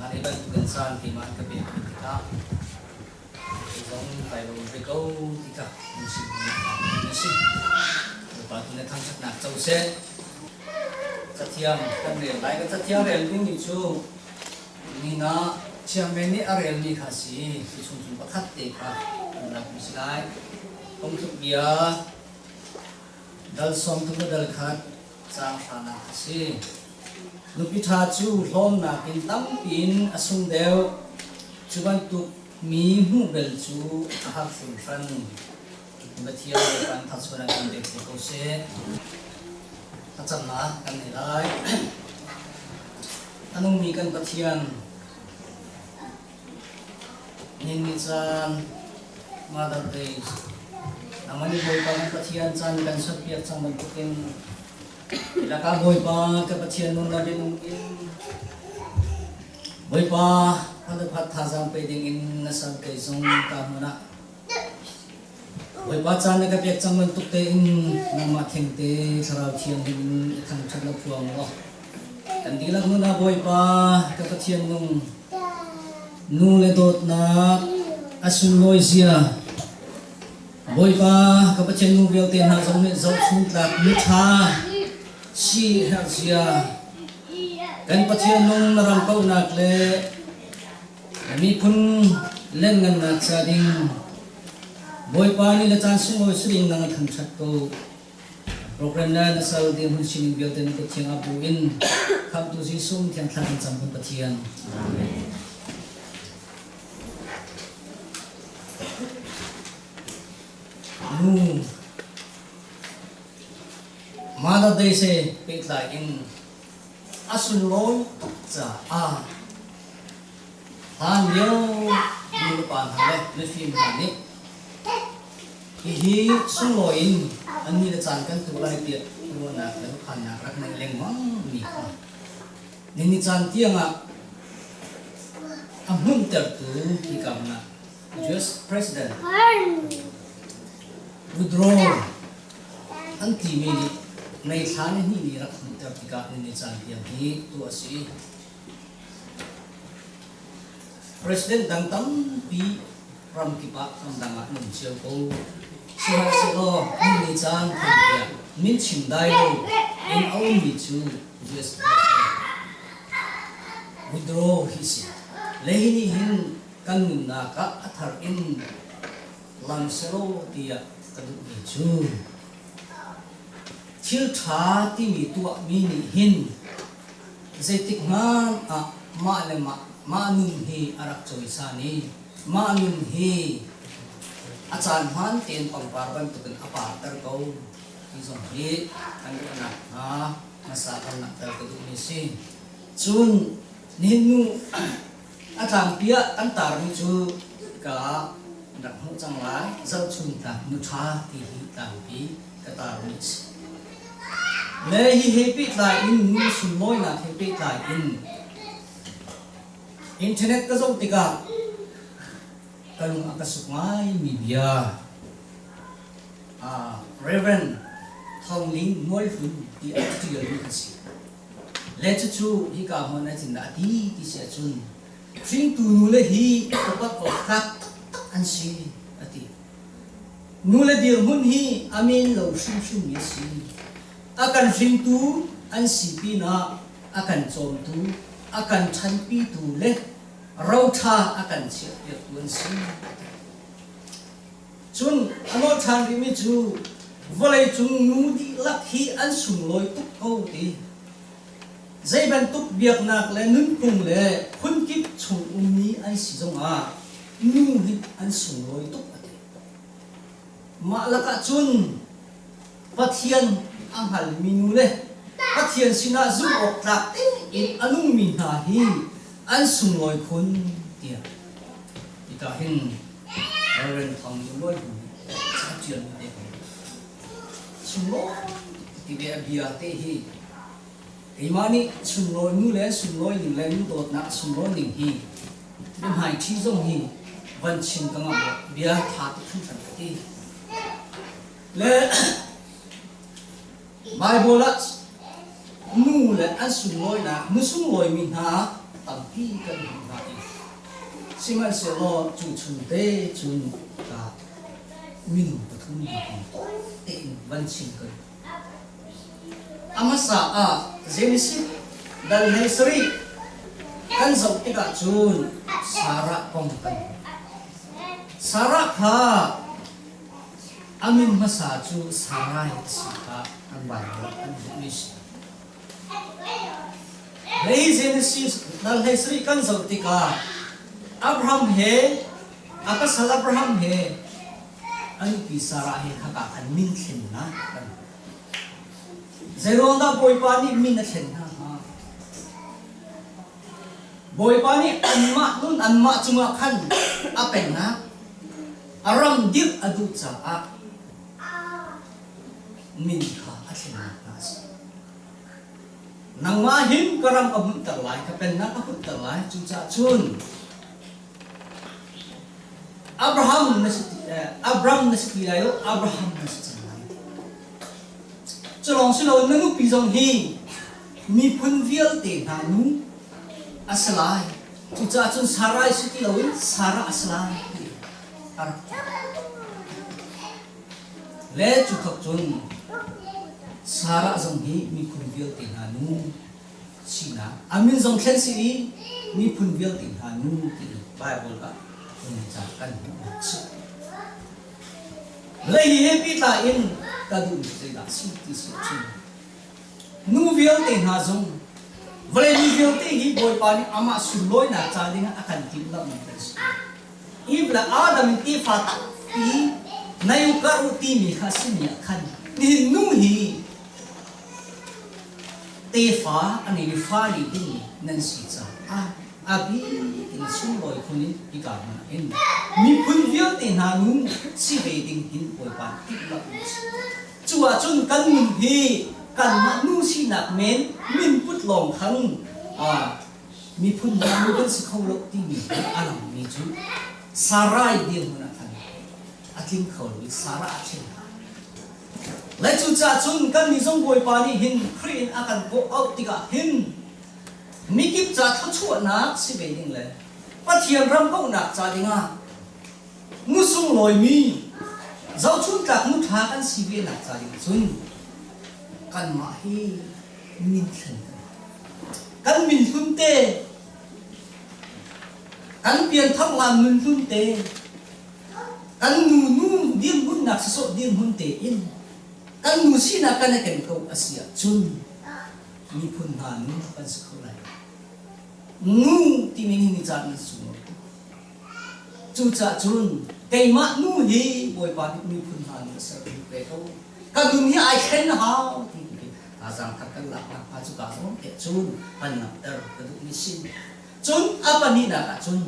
ngài ban gần san thì mà cái việc thì cả giống phải là một câu thì cả mình xin và tôi tham chắc nạp châu sen chắc thiam căn liền lại cái chắc thiam liền cũng như chú ni na chiang bên này ở liền đi khá xí thì chúng chúng bắt khát để cả làm cái gì đấy không thuộc bia dal som tu dal khát sang sana xí lúc đi thà chú lom na kinh tâm pin asung đều chú ban tu mi mu bel chú ahak phun phan mà thiam ban thật sự là kinh tế của cô sẽ thật chậm na cái này lại anong mi kan pathian nin ni chan Mother Day namani boy pa kan pathian chan kan sapiat sang man pukin ilaka boy pa ka pathian nun na din in boy pa ano phat thazam pe ding in nasab kai song ka muna boy pa chan ka piak chang man tukte in nama thengte tharau thian din thang thang phuang lo kan dilak muna boy pa ka pathian nung nu le dot na asun loi sia boy pa ka pathian nung riau ten ha jong ne zau chung tlak mi tha si ha sia kan pathian nung naram kau nak le mi phun len ngan na cha ding boy pa ni la chan sung oi sring nang thang chat ko program na nasal din hun sining bial ten ko thiang abu in kham tu si sum thiang thang cham hun pathian amen nu Mother Day se pek lai in asun loi cha a han yo ni pan ha le phim ha ni hi sung loi in anh ni là chán kan tu lai tiệt luôn là cái khăn nhà rắc này lên mắm mì nên ni chán tiang à hum ter tu hi kam na US President withdraw anh ti mi này thán ni rắc hum ter ti ka nên ni chán tiang hi tu asi President dang tam pi ram ki pa tam dang a num chiao ko Sihar silo ni chan thia min chim dai lo in own mi chu US withdraw hisi lehini hin kan na ka athar in lang selo tia kadu mi chu thil tha ti mi tu mi ni hin zetik man a ma le ma nun hi arak choi sa ni ma nun hi achan man ten pangpar ban tukan apar tar ko izong hi kan na ha masa kan na tar ko ni si chun ninu atang pia an tar ni chu ka dak hu chang lai zau chun ta nu tha ti hi tang pi ka tar ni le hi happy lai in nu sun moi na happy lai in internet ka zo tika kalung akasukmay media Reverend Thong Ling Noi Hun di actual ni kasi let chu hi ka mon na chin da ti sia chun thing tu nu le hi kapat ko khat an si ati nu le dir mun hi amin lo shum shum ni si akan thing tu an si pi na akan chom tu akan than pi tu le rau tha akan chiat ya tuan si chun ano than ri mi chu volai chung nu di lak hi an sum loi tuk ko ti zai ban tuk biak nak le nun kung le khun kip chung ni ai si jong a nu hi an sum loi tuk ati ma laka chun pathian ang hal mi nu le pathian sina zu ok tak in anung mi na hi an sung loi khun tia ita hin ren thong loi sa chian de sung loi ti be bia te hi imani sung loi nu le sung loi ning le nu dot na sung loi ning hi nem hai chi jong hi van chin ka ma bia tha ti khun san ti le Bible nu le an sung loi na nu sung loi mi ha tam pi kan na i siman se lo chu chun te chun ka min pathum te in ban chin kan amasa a Genesis dal Nesri kan zau tika chun Sara kong kan Sara kha amin masa chu Sarai sika an bai an English Rei Genesis dal Nesri kan zau tika Abraham he akasal Abraham he an pi Sara he khaka an min thin na kan Zeronda boy pani min na thin na boy pani anma chunga khan apeng na aram dip adu cha a min kha athina nas nangma hin karam abun talai ka pen na ka put talai chu cha chun Abraham nasiti ayo Abraham nasiti chalong silo nanu pizong hi mi phun vial te na nu asalai chu cha chun Sarai siti lawin Sara asalai ar le chu thok chun Sara zong hi mi phun vial te na nu sina amin zong khen si mi phun vial te na nu ti Bible ka cha kan le hi he pi ta in ka du se da si ti si chun nu vial te na zong vale ni vial te hi boy pani ama suloi na cha dinga akan tim la man pres ibla adam ti fa ta ti nayu ka uti mi khasini khan ni nu hi te fa ani ni fa li ti nan si cha abi in suloi khuni ika mana in mi phun vial te na nu si be ding hin boy pan ti la chua chun kan mun hi kan ma nu si nak men min put long khang mi phun na nu kan si khau lo ti mi alam mi chu Sarai dia mana kan akin khau lo Sara akin la chu cha chun kan mi zong boy pa ni hin khin akan ko out tika hin mi kip cha tha chu na si be ding le pathian ram ko na cha dinga nu sung loi mi zau chun tak nu tha kan si be na cha ding chun kan ma hi min thlen kan min thun te kan pian thang lan min thun te kan nu diem hun nak so diem hun te in kan nu si na kan ken ko asia chun mi phun han nu kan se ko lai nu ti min ni cha ni su chu cha chun kai ma nu hi boy pa mi phun han sa pe ko ka dun hi ai khen ha azang kakal la pa chu ka so ke chun pan na ter ka du ni sin chun apa ni na ka chun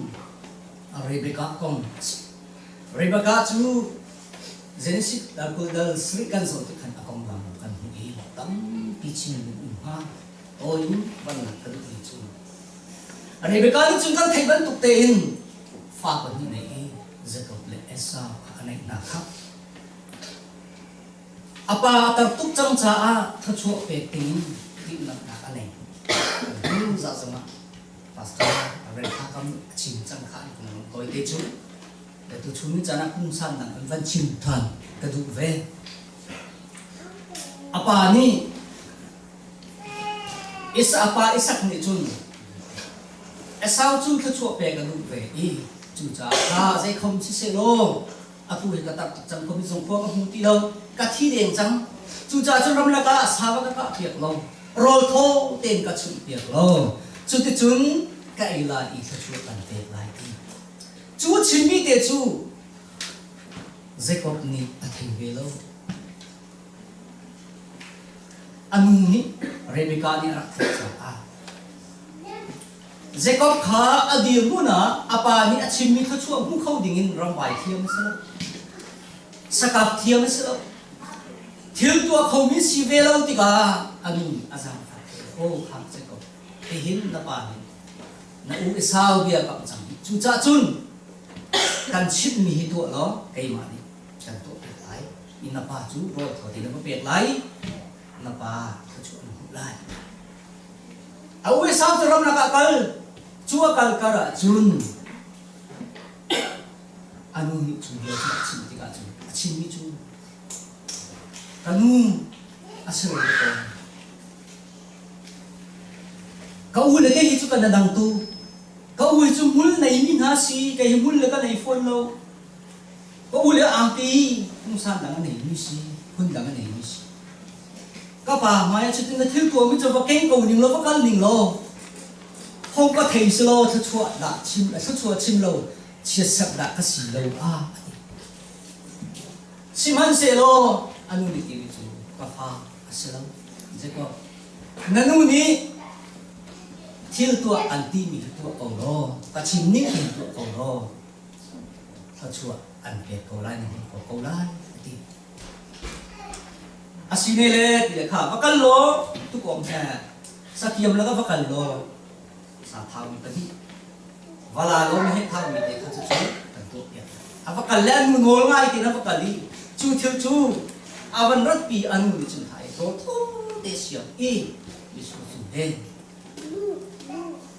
Rebecca kong Rebecca chu Genesis dal sri kan so ti kan akong ram kan hi tam pi chin ha oi ban na ka du ni chu Rebecca ni chun kan thai ban tuk te in fa pa ni nei Jacob le Esau anai na kha apa tertuk chang cha a thachu pe tin tin na na ane ru za zama pastor ren kha kam chim chang kha ni kun koi te chu de tu chu ni chana kum san dan van chim than ka du ve apa ni isa apa isak ni chun Esau chu thachu pe ka du ve i chu cha ha zai khom chi se lo atu he ka tak chang ko mi song ko hu ti lo ka thi deng chang chu cha chun ram la ka sa ba ka piak lo rol tho ten ka chun piak lo chu ti chun ka ila i tha chu kan te lai ti chu chin mi te chu Jacob ni a thing ve lo anu ni Rebecca ni rak cha a Jacob kha adi muna apa ni a chim mi tha chu mu khau ding in ram bai thiam sa sakap thiam sa thiếu tua không biết si về lâu thì cả anh azam ô khang sẽ có cái hin là bạn na u sao bia cầm chẳng chú cha chun kan chip mi hi tua lo cái mà đi kan tua biệt lại in là ba chú rồi thôi thì nó có biệt lại là ba chú anh lại u sao cho ram là cả chúa kalkara chun anu ni chu dia chu ti ka chu chin ni chu kanu asal ko kau le ke chu kana dang tu kau chu mul nei min ha si kai mul le ka nei phone lo kau le ang ti mu san dang nei mi si hun dang nei mi si ka pa mai chu tin na thil ko mi chu ba keng ko ning lo ba kal ning lo hong ka thei se lo chu da chim la chu chim lo chia sắp đã cái gì lâu sim han se lo anu ni ti chu ka pha aselo je ko nanu ni thil tua anti mi tua ko lo ka chim ni ki tua ko lo sa chu an pe ko lai ni ko lai ti asine le ti kha ba kal lo tu ko ha sa kiam la ka ba kal lo sa thau mi ta hi wala lo mi hết thao mi để khát chú cần tốt đẹp. Apa kalian menol ngai kena apa kali? Chú thiêu chú, awan rất pi anu di chân thái tốt tốt để siap i bisu sudah.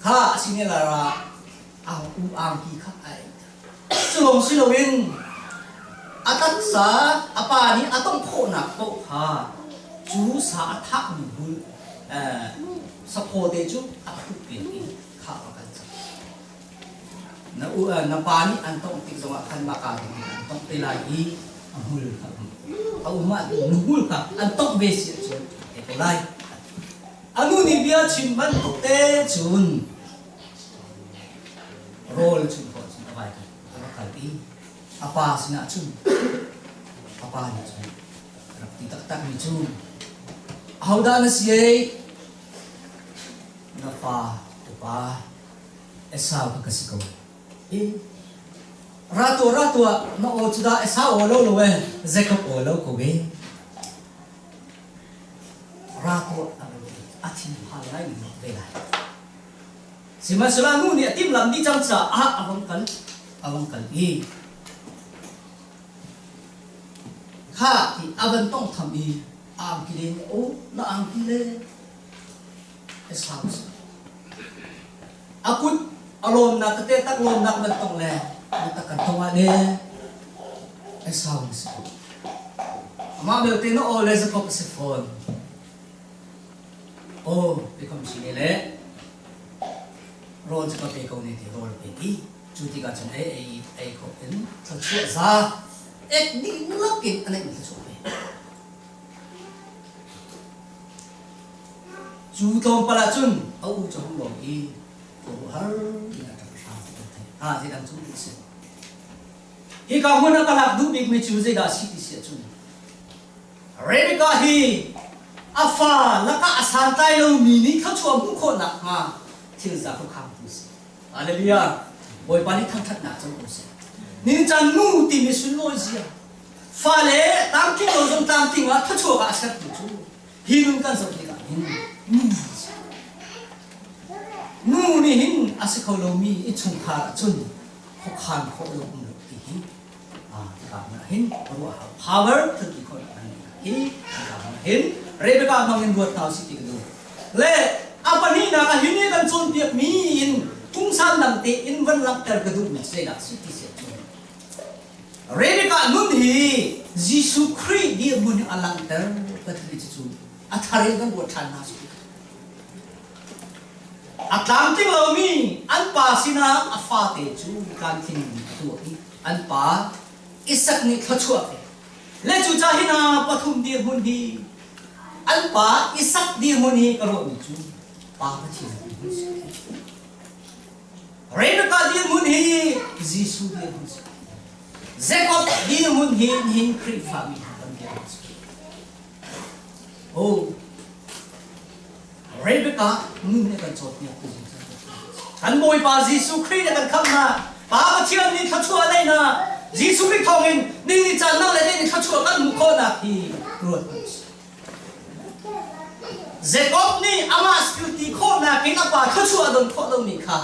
Kha sini lara, ang uang ki kha ai. Sulong silowin, atat sa apa ni atong ko nak ko ha. Chú sa thak mi bul, sa ko de chú aku pilih kha akan na pani antong ti zong kan maka antong tilai ahul ka au ma nuhul ka antong besi chu e kolai anu ni bia chimban te chun rol chun ko chun bai ka kalti apa sina chun apa ni chun rakti tak tak ni chun hauda na siye na pa esa ka kasiko rato na o chuda esa o lo we zekop o lo ko be rato atin halai ni be lai sima selamu ni tim lam di jam sa awang kal i kha ti avan tong tham i am ki le o na am ki le esa akut alon na kate tak lon nak mentong le tak tong ade esau se ama belte no o le se kop se phone o pe kom si le ron se pe ko ne ti rol pe ti chu ti ka chen ai ko en sa chu sa ek ni lak in ane ni chu pe chu tong pala chun au chu lo i ko har thì đang chung đi xem, khi cả muốn nó làm đúng việc mình chịu gì đã xí thì sẽ chung, Rebecca hi, afa là cả sản tai lâu mini khát chuộng cũng khôn nặng mà, thiên gia không kham tu sĩ, Hallelujah, bồi bàn đi thăng thắt nặng trong cuộc sống, nên chân nu tìm mình xuân lôi gì à, pha lẽ tam kinh đồ trong tam kinh á khát chuộng cả sản tu chú, hi luôn căn sống đi cả nu ni hin asikolomi ichung kha chun khokhan kholo um ti hi ka na hin ru power to ki khol hi ka hin Rebecca mangin buat tau si ti do le apani na ka hin kan chun piak mi in kung san nam te in van lak ter ka du mi se da si ti se chun Rebecca nun hi Jesus Christ dia mun alang ter ka ti chu athare kan buat than na si Atlantic lo mi an pa sina afa te chu kan thin tu an pa isak ni thachua te le chu cha hina pathum di mun hi an pa isak di mun hi karo ni chu pa ka thi Rebecca di mun hi Jisu di mun Jacob di mun hi hin kri family oh Rebecca nun ne kan chot ni kan boy pa Jisu Christ kan kham na pa ma thian ni thachua lai na Jisu Christ thong in ni chan na le ni thachua kan mu kho na hi ruột Jacob ni ama security kho na kin apa thachua don kho don ni kha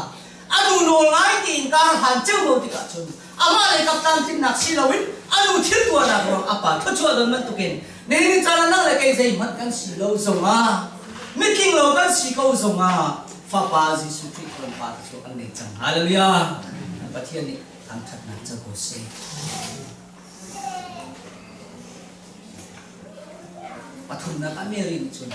anu no lai tin ka han cheu mo ti ka chun ama le kaptan tin nak silawin anu thil tua na ro apa thachua don man tuken ni chan na le kai zai mat kan silo zonga meeting lo kan si ko zonga pha pa Giêsu Christ con pa cho anh này chẳng hallelujah và thiên này thằng thật là cho cô xe và thùng là bạn Mary chun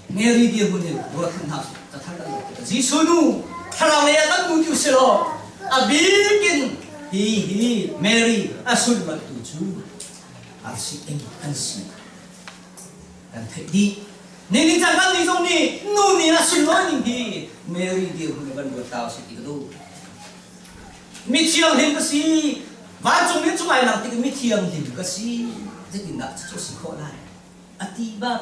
Mary dia bunyi buat thằng hấp ta thằng đó Giêsu nu thằng này ta nu tiêu selo abikin hi Mary asul mà tu chu asi anh si dan thấy đi nên đi chẳng cần đi giống đi nu ni asul nói những gì Mary dia bunyi ban buat tahu sih itu mi thiang lim cái gì và chúng mình chúng ai làm thì mi thiang lim cái gì thế thì đã cho sự khó lại atiba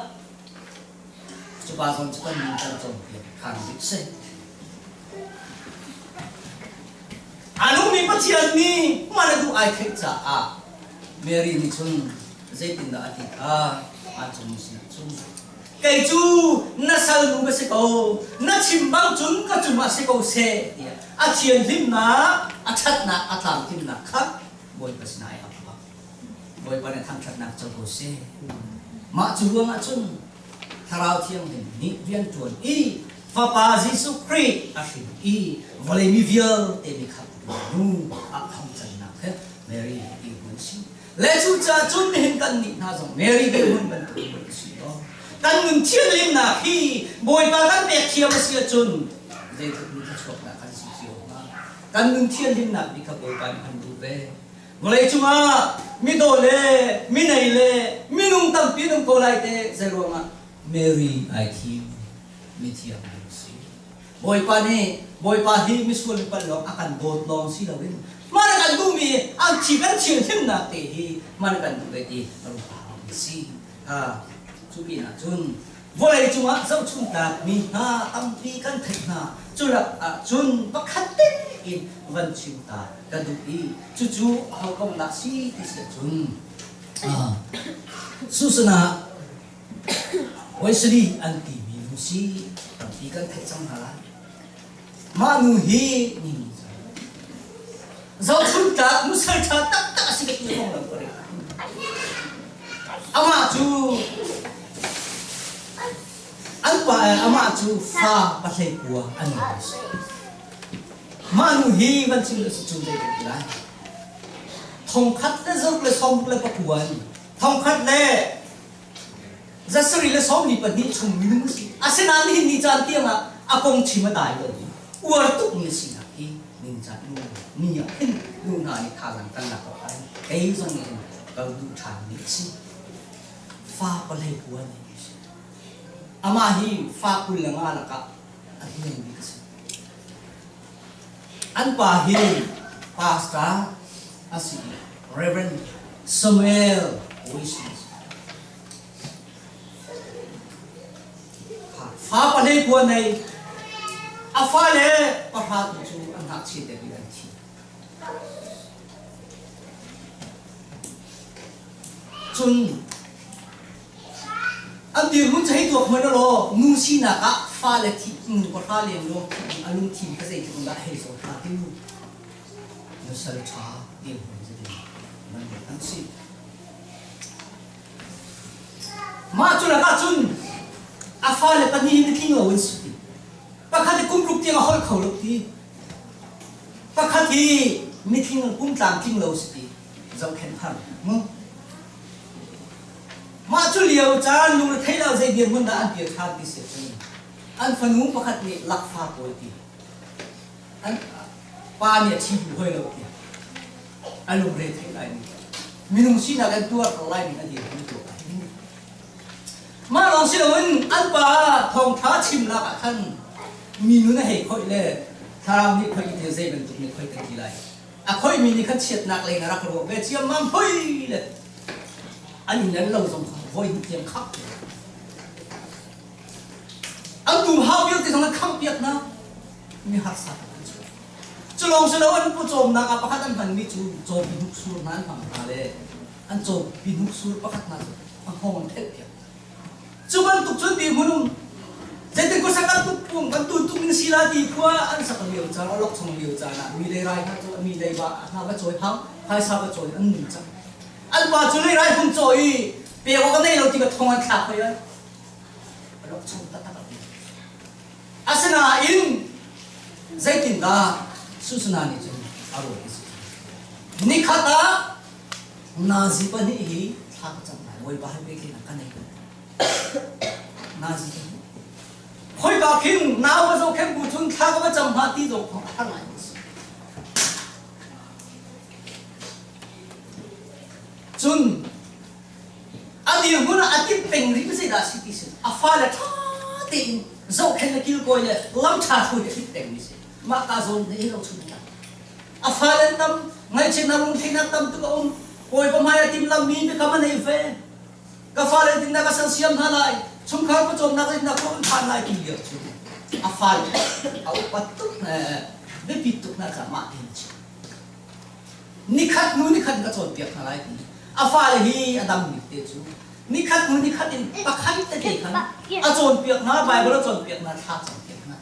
cho ba con cho con mình trong trong việc hàng việc xây lúc mình bắt chiên ni mà lại đủ ai thấy chả Mary ni chung dây tin đã thì chung xin chung cái chú nó sao đúng cái câu nó chìm bao chúng có chúng mà sẽ câu xe chiên lim na chặt na làm lim na khác bồi cái này bồi cái này thằng chặt na cho câu xe mà chú vương chung thảo thiêng hình nị viên chuẩn y và pa Giêsu Christ hình y và lấy mi viêu để bị khắp nu không chặt na hết Mary đi muốn xin lẽ chú cha chung hình cần nị na giống Mary về muốn bận tự muốn xin đó cần ngừng chiên lim na khi bồi ba cần bẹt chiêm xia chun dây thực như thật chọc là cần xin chiều cần ngừng chiên lim na bị khắp bồi ba mình đủ về và lấy chúng mi đồ lệ mi này lệ mi nung tâm pi nung cô lại thế dây ruộng Mary ai thi mi thiam si boy pa hi mi school pa lo akan dot long si lawin man kan du mi ang chikan chin him na te hi man kan du be ti ru pa si chu pi na chun volai chunga zau chun ta mi ha am pi kan thek na chulak chun pakhat te in van chiu ta kan du i chu how come na si ti se chun susana Wesley anti minusi tapi kan thek chang hala manu hi ni zau chun ta musal cha tak si ke ni hong lam kore ama chu ama chu fa pa thei kwa an manu hi van chim su chu de la thong khat le zok le som le pa kuan thong khat le zasari le som ni pa ni chung ni mu si asenan hi ni chan tiang akong chima dai lo ni uar tuk ni si na ki ning chan nu ni ya hin nu na ni tha lang tan la ko ai ei zong ni ka du chan ni si fa pa le kuan ni si ama hi fa kul la nga la ka a hi ni ka si an pa hi pastor asi Reverend Samuel Wishes phá pa nei kuan nei pha le pa pha tu chu an hak chi te bi an chi chun an dir mun chai tu khmana lo nu si na ka pha le thi pa pha le lo alum thi ka sei tu da he so pha tu no sal cha ni ho je ni man an si ma chu la ka chun pha le pa ni ni king lo win su pa kha kum ruk tiang hol khau lo ti pa kha thi mi king kum tlam king lo su ti zau khen phan ma chu liao chan lu thai la zai dian mun da an pi kha ti se an phanu pa kha ni lak pha ko ti an pa ni chi bu hoi lo ti an lu re thai lai ni minung si na kan tuar lai ni ani ni tu mà lòng xin lỗi anh bà thong thá chim lạc à khăn mình nó hay khơi lệ tham đi khơi thì dây bên tụi mình khơi cái gì lại khơi mình đi khăn chết nặng lên là rồi về chiêm mam khơi lệ anh nhấn lâu dòng khơi tiếng khóc anh tụm hao biết thì thằng nó khóc biết na mi hạt sạt chú lòng xin lỗi anh phụ trộm na cả anh phần mi chú trộm bị đục sur nan bằng hà lệ anh trộm bị đục sur bắt na anh không thích việc cuman tuk cuti munum jadi ko sakal tupung kan tutuk ni sila di kwa an sakal liu cha lok chong liu cha na mi le rai ha cho mi le ba ha ba choi ham hai sa ba choi an ni cha an ba chu le rai hum choi pe ko ka nei lo ti ka thong an thak ko ya lok chong ta ta asana in zaitin da susuna ni jin aro isi nikhata nazi pani hi thak chang woi ba be ki na kanai nazi khoi ka khin na wa zo khem bu chun thak ba cham ha ti zo thang ai chun adi huna ati peng ri se da citizen afala tha te zo khen kil ko le lam tha khu de peng ni se ma ka zon ne lo chun ta afala tam ngai chen na mung thina tam tu koi pa mai tim lam mi be kama nei fe ka fala tin na ka san siam tha lai chung khar pa chom na ka na ko than lai ki ye chu afala au pat tu be pi tu na ka ma tin chi nikhat nu nikhat ka chon piak na lai afala hi adam ni te chu nikhat nu nikhat in pakhai te te khan a chon piak na bible chon piak na tha chon piak na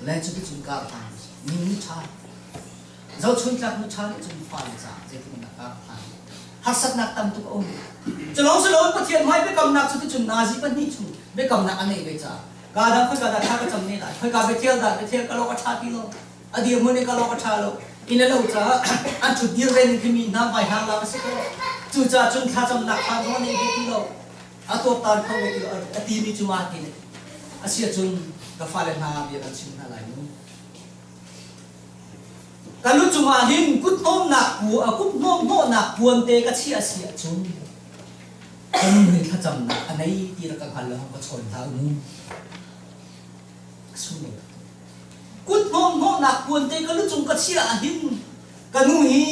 le chu ki chun ka ta ni cha zo chun ka nu cha chun fa le cha je tu na ka ta har sat nak tam tu om chalong se lo pathian mai be kam nak chu chun na ji pan ni chu be kam nak anei be cha ka da ka da tha ka cham ne da phai ka be thel ka lo ka tha ti lo adi mo ne ka lo ka tha lo ina lo cha an chu dir ren ki mi na bai hang la se ko chu cha chun tha cham nak pa mo ne be ti lo a to tar ko be ti lo a ti ni chu ma ti ne a sia chun ka fa le na be ka chin na lai nu ka lu chu ma hin kut om nak pu a kut no no nak puan te ka chi a sia chun kan ni tha cham na anai ti ra ka khal lo ka chon tha mu su ne kut no nak puan te ka lu chung ka chi a hin ka nu hi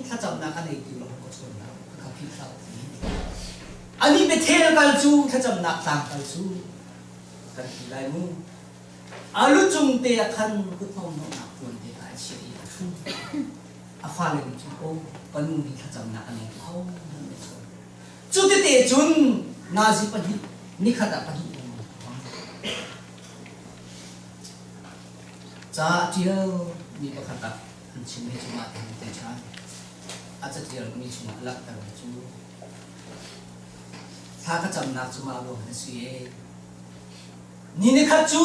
tha cham na ka nei ti lo ka chon na ka phi tha ani be the kal chu tha cham na ta kal chu ka ti lai mu alu chung te khan kut no nak puan te ka chi a fa le chu o pa nu ni tha cham na ka nei au chu te te chun na ji pa hi ni kha da pa hi cha chiao mi pa khata an chin me chuma te cha a cha chiao mi chuma lak ta chu tha ka cham na chuma lo ha si e ni ne kha chu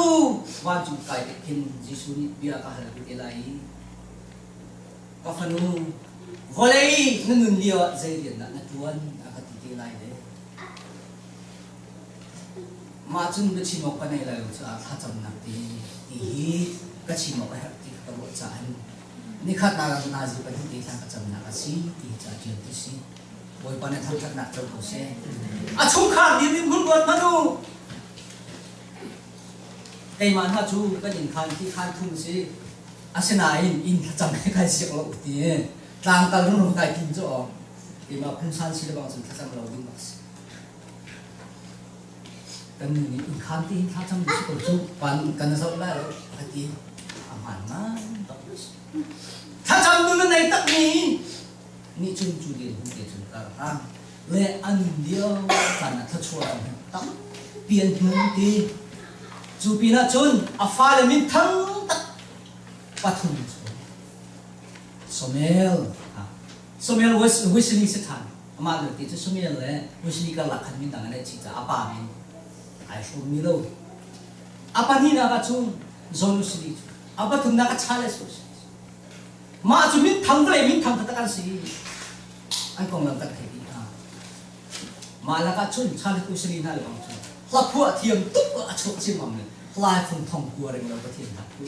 wa chu kai de kin ji su ni bia ka hal bi lai ka phanu volei nun lio zai rian na tuan a ka ti lai de ma chun be chi mo ka nei lai cha tha cham na ti hi ka chi mo ka ti ka ro cha an ni khat na ga na ji pa ti tha ka cham na ka si ti cha chi ti si boi pa ne thang thak na chau ko se a chung kha di ni mun got manu kai man ha chu ka din khan ti khan thung si asena in tha cham ka si lo ti tlang kal ru ka kin jo ti ma phun san si le bang chu tha cham lo ding bas kan ni in khan ti tha cham si ko chu pan kan sa la ro ati aman ma tha cham nu nei tak ni chun chu din hu te chun ka ha le an dio kan na tha chua tam pian hu ti chu pina chun a fa le min thang tak pathum somel wisli se than ama le ti chu somel le wisli ka la khan min dang ne chi cha apa min ai fu mi lo apa ni na ka chu zonu sli apa thum na ka chale so ma chu min thang ta kan si ai kong lam tak the di ha ma la ka chun chale ku sli na le bang chu la phua thiam tuk a chu chi mam le lai phung thong ku re lo ka thiam na ku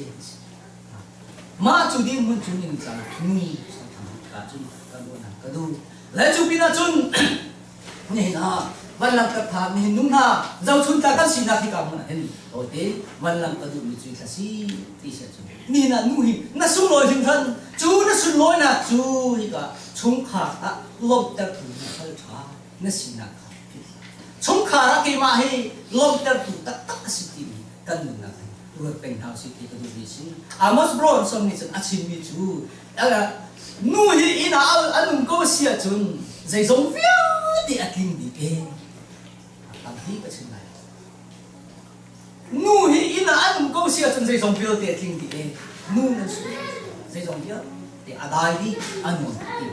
ma chu ding mun chu ning cha ni ka chu ka do na ka do le chu pina chun ni naวันหลังกับทางนี่นุ่งนาเราชุนตากันสีนาที่กำมันเห็นโอเต้วันหลังก็ดูมีจุดละสีที่เสียจุดนี่นะนุ่งหิน่าสุ่มลอยถึงท่านจูน่าสุ่มลอยนะจูนี่ก็ชงขาตะลมตะถูน่าเข้าช้าน่าสีนาขาชงขาละกี่มาให้ลมตะถูตะตักสิทีกันนุ่งนะรถเป็นเท้าสิทีก็ดูดีสิอามัสบรอนสมนิสันอาชิมีจูอะไรนุ่งหิอินาอันนุ่งก็เสียจุนใจสงฟิวที่อาทิงดีเองhi ka chin lai nu hi ina an ko sia chun sei song pil te thing di e nu na sei song pil te adai di an mo ti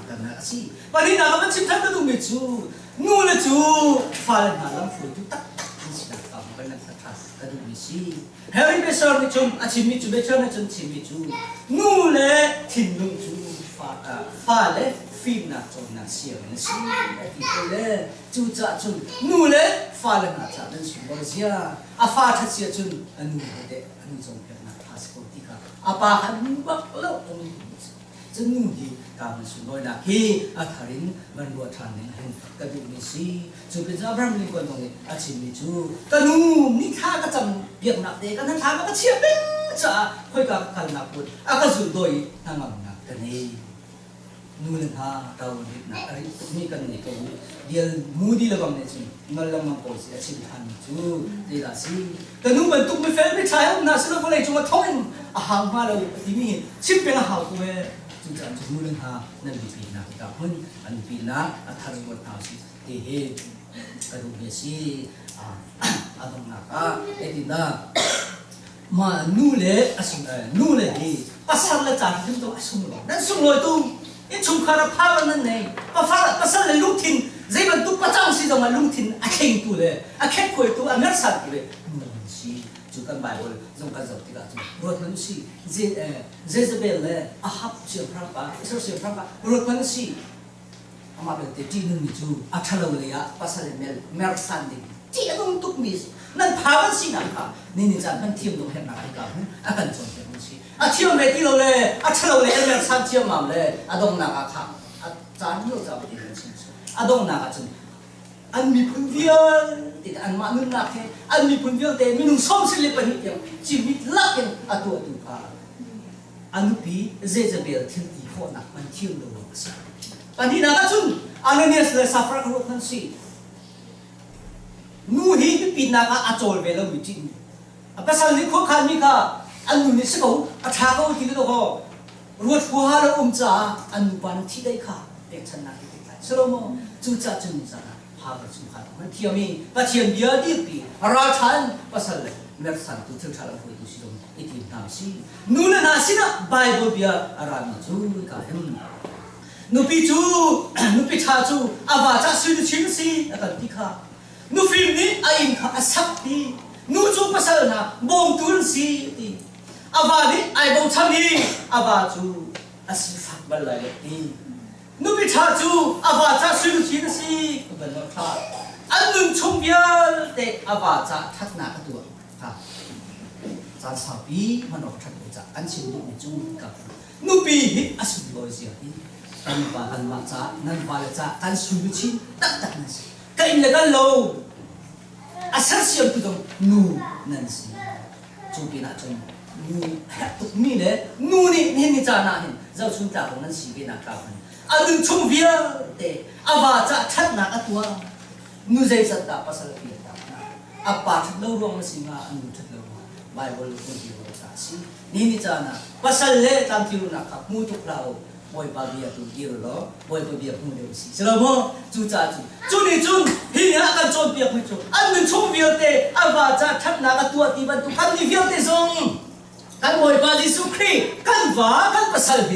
ka na si pa ni na ka chin thang ka du me chu nu na chu fa na lam fu tu tak si na ka na sa tha กระดูกมิซีเฮลิเบสอร์มิจุมอาชิมิจูเบชอร์นจนชิมิจูนูเล่ทินลุงจูฟ้าเล่ฟิมนาจงนาเสียงสิไอ้ที่เล่จูจ่าจุนนูเล่ฟ้าเล่นาจ่านั่นสุบอร์เซียอาฟ้าทัดเสียจุนอันนูเล่อันนูจงเพียงนาพาสปอร์ติกาอาปาหันบักเล่าอันนูจะนูดีการมันสุนอยนักฮีอาทารินมันบัวทานหนึ่งเห็นกระดูกมิซีจูเป็นอับราฮัมลิงคอนตรงนี้อาชิมิจูกระนูนี่ท่าก็จำเบียงนักเด็กกันท่าก็เชียบเป็นจ้าค่อยกับขันนักบุตรอากาศสุดโดยทางมันนักกันนี้นู่นท่าเราดิบนักอะไรนี่กันนี่ตัวเดียวมูดีละบังเนี่ยจูนั่นละมันโพสอาชิมิทันจูเดี๋ยวสิกระนูมันตุกไม่เฟ้ไม่ใช่น่าสนุกอะไรจูมาท้องอาหารมาเราที่นี่ชิบเป็นอาหารกูเองจุดจันทร์นู่นฮะนั่นเป็นปีนักกับหุ่นอันปีนักอัฐารวัตถาสิเทเหกระดูกเบสีอาดงนักเอตินามานู่นเลยอาสุนนู่นเลยภาษาละจ่าที่ต้องอาสุนลอยนั่นสุนลอยตู้ไอ้ชุมคาราพาวันนั้นไงภาษาเลยลุกทิ้งใจมันตุกประจังสิต้องมาลุกทิ้งอาเข่งตู้เลยอาเข่งคุยตู้อาเมรสัตเลยนั่นสิจุกันไบเบิลจงกันจับที่กันรถมันสิเจสเบลเลยอาฮับเชื่อพระปะเชื่อพระปะรถมันสิอามาเป็นเตจีนึงมิจูอาทะเลเลยอะภาษาเลยเมรสันดิที่ต้องตุกมิสนั่นพาวันสินะคะนี่จันมันเทียมตรงเห็นอะไรกันอาการจนเป็นมันสิอาเทียมเลยที่เราเลยอาทะเลเลยเมรสันเทียมมาเลยอาดงนักอาค่ะอาจารย์โยจับที่มันสิอาดงนักอาจารย์อันมีพื้นเดียวติดอันมานุนนักเทอันมีพื้นเดียวแต่มีนุ่งส้มสิเลปนิดเดียวชีวิตลักยังอัตัวตุกาอันปีเจจะเบลทิ้งที่หัวนักมันเที่ยวลงสิปันนี้นักจุนอันนี้เลยซาฟราครุพันสินู่นที่ปีนักอาโจลเวลวิจินภาษาลิขคันนี้ค่ะอันนู้นนี่สิเขาอาชาเขาที่นี่ก็รวดหัวเราจ่าอันนู้นปันที่ได้ค่ะเป็นชนะที่ได้สโลโมจูจ่าจุนจ่าพาไปสุขะมันเที่ยวมีปัจจัยเยอะดีปีราชันภาษาเลยเมื่อสันตุเทชาลังคุยตุสิลงอิทินาสีนู่นน่ะสินะไบเบิลเบียอารามิจูกันนูปิจูนูปิชาจูอาวาจาสุดชินสีอาการที่ข้านูฟิล์มนี้ไอ้อินข้าสักทีนูจูภาษาน่ะบงตุนสีทีอาวานี้ไอ้บงชันนี้อาวาจูอาศิฟักบัลลัยทีนูปิชาจูอาวาจาสุดชินสีก็เป็นว่าข้าอันนึงชมเบียเตะอาวาจาทักหน้าตัวค่ะจานสาบีมันออกทักตัวจ้ะอันชิมดูไม่จูกับนูปีฮิอาสุดลอยเสียทีกันบากันมาจ้านั่นบาลจ้ากันสุดชินตักนั่นสิกันอินเลกันโลอาศัยเสียงตัวนูนั่นสิจูบีน่าจงนูตุกมีเลยนูนี่เห็นนี่จ้าน่ะเห็นเจ้าชุนตาของนั่นสิบีน่ากับอันนึงชมเบียเตะอาวาจาทักหน้าตัวนูใจสัตตาภาษาเพียตาอาปาทัดเลวรวมสิงาอันนูทัดเลวไบเบิลคุยว่าจ้าสินี่จ้านะภาษาเล่ตามที่รู้นะครับมูตุกเราบอยปาเบียตุกิโรโลบอยปาเบียพูดเดียวสิสระโมจูจ้าจูนี่จูหินอาการโจมเบียไม่จูอันนึงชมเบียเตอาวาจาทัดหน้าตัวที่บรรทุกกันนี่เบียเตซงกันบอยปาดิสุครีกันว่ากันภาษาเบ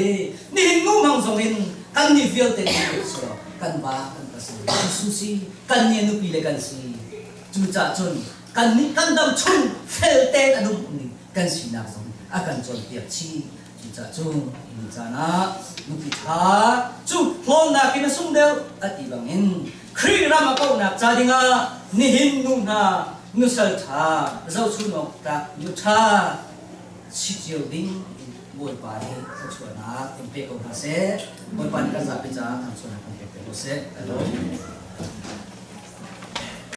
นี่หินงูมังซงหินกันนี่เบียเตนี่สระกันว่ากันภาษาสุสีกันเนี่ยนุปีเลกันสิจูจ่าจนกันนี่กันดำชุนเฟลเตนอนุนี่กันสินักสงอาการจนเปียกชีจูจ่าจงอินจานะนุปีท้าจูพลอนนักกินสุ่มเดียวอติบังอินครีรามาโกนักจาดิงานี่หินนุนานุสัลชาเจ้าชุนอกตายุชาชิจิโอดิงบอยปานีสักชวนาเต็มเปกของเสบอยปานีกันจะเป็นจ้าทำชวนาเต็มเปกของเส